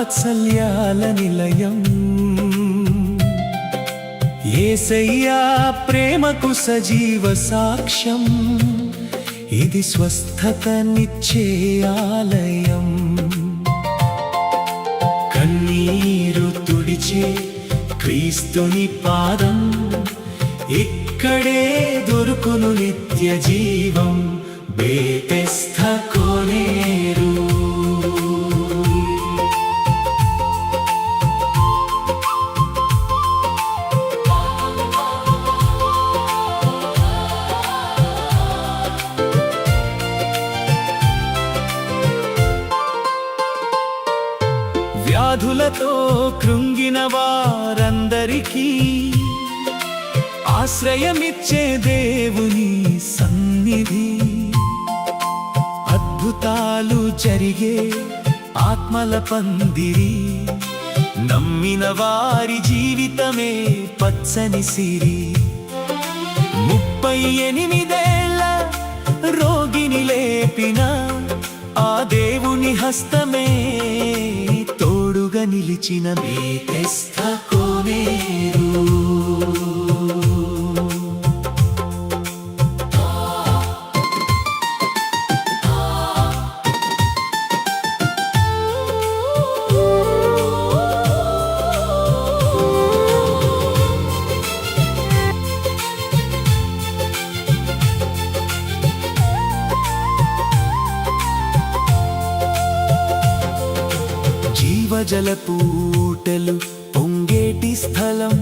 వాత్సల్యాల నిలయం. యేసయ్యా ప్రేమకు సజీవ సాక్ష్యం, ఇది స్వస్థతనిచ్చే ఆలయం. కన్నీరు తుడిచే క్రీస్తుని పాదం, ఇక్కడే దొరుకును నిత్య జీవం. బేతెస్దా కోనేరు. వ్యాధులతో కృంగిన వారందరికీ ఆశ్రయమిచ్చే దేవుని సన్నిధి. అద్భుతాలు జరిగే ఆత్మల పందిరి, నమ్మిన వారి జీవితమే పచ్చని సిరి. 38 రోగిని లేపిన ఆ దేవుని హస్తమే తోడుగా నిలిచిన బేతెస్దా కోనేరు. జీవజలపూటలు పొంగేటి స్థలం,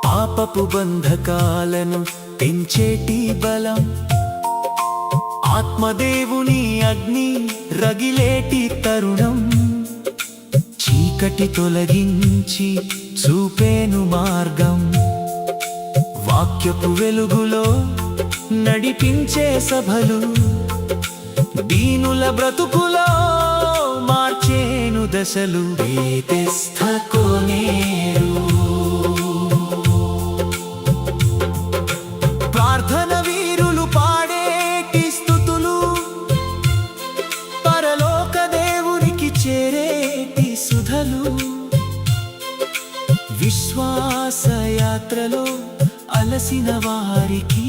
పాపపు బంధకాలను తెంచేటి బలం. ఆత్మదేవుని అగ్ని రగిలేటి తరుణం, చీకటి తొలగించి చూపేను మార్గం. వాక్యపు వెలుగులో నడిపించే సభలు, దీనుల బ్రతుకులో మార్చేను దశలు. బేతెస్దా కోనేరు. ప్రార్థన వీరులు పాడేటి స్తుతులు, పరలోక దేవునికి చేరేటి సుధలు. విశ్వాస యాత్రలో అలసిన వారికి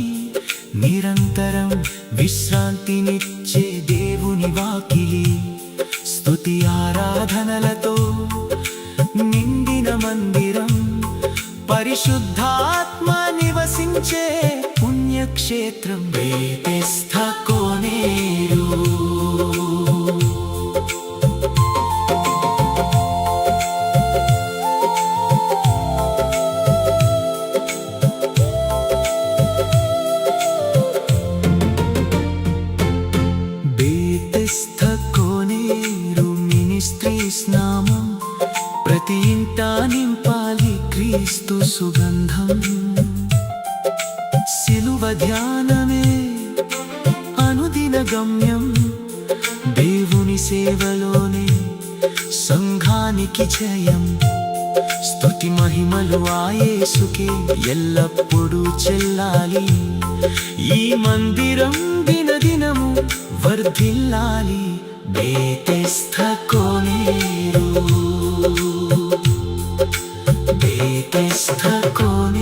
నిరంతరం విశ్రాంతినిచ్చే దేవుని వాకిలి. స్తుతి ఆరాధనలతో నిండిన మందిరం, పరిశుద్ధాత్మ నివసించే పుణ్యక్షేత్రం. బేతెస్దా కోనేరు. బేతెస్దా కోనేరు మినిస్ట్రీస్ నామం, ప్రతి ఇంటా నింపాలి క్రీస్తు సుగంధం. సిలువ ధ్యానమే అనుదిన గమ్యం, దేవుని సేవలోనే సంఘానికి జయం. స్తుతి మహిమలు ఆ యేసుకే ఎల్లప్పుడూ చెల్లాలి. ఈ మందిరం దినదినము వర్ధిల్లాలి. బేతెస్దా కోనేరు. బేతెస్దా కోనేరు.